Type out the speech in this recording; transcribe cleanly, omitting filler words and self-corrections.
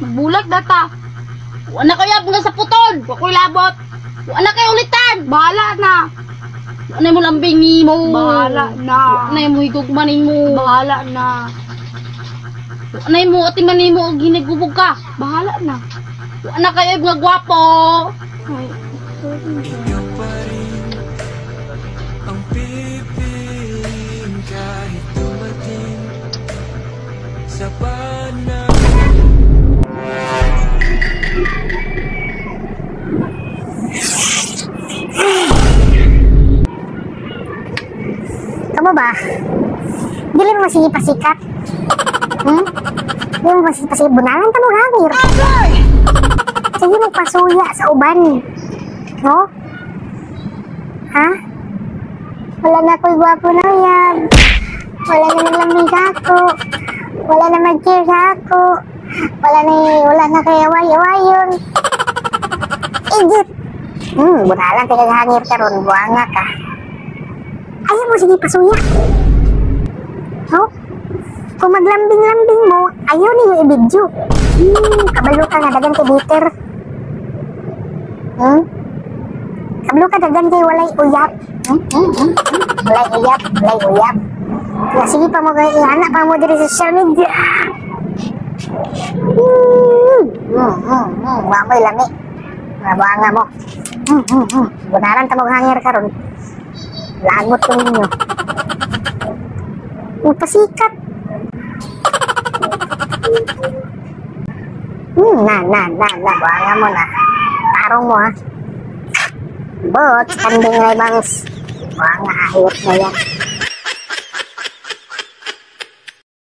Bulag data. Wala kaya mga sa puton. Wakoy labot. Wala kayo ulitan. Bahala na. Wala mo lambing ni mo. Bahala na. Wala mo higugmanin mo. Bahala na. Wala mo atimanin mo. Ginagubog ka. Bahala na. Wala kayo mga gwapo. Ay, Ikaw pa rin ang pipiliin kahit dumating sa panahon. Kamu ba? Dili mo sige pasikat. Dili mo sige pasikat. Bunalan ka mo hangir. Sige mo pasuya sa uban. No? Ha? Wala na ko'y gwapo na yan. Wala na naglamig ako. Wala na mag-care ako. Wala na kay away-awayon. Igit. Bunalan ka hangir ka ron. Buanga ka. Ayaw mo sige pasuya. No? Kung maglambing-lambing mo, ayaw niyo i-video. Kabalo ka nga dagan kay bitter. Kabalo ka dagan kay walay uyap. Walay uyap. Kaya sige pa mo kay anak pa mo diri sa social media. Wa mo'y lami. Mabuanga mo. Bunaran ta mo hangir karon. Lagot ko ninyo. Pasikat. Buanga mo na. Tarong mo ha. Bot, kanding na bangs. Buanga, ayot na yan.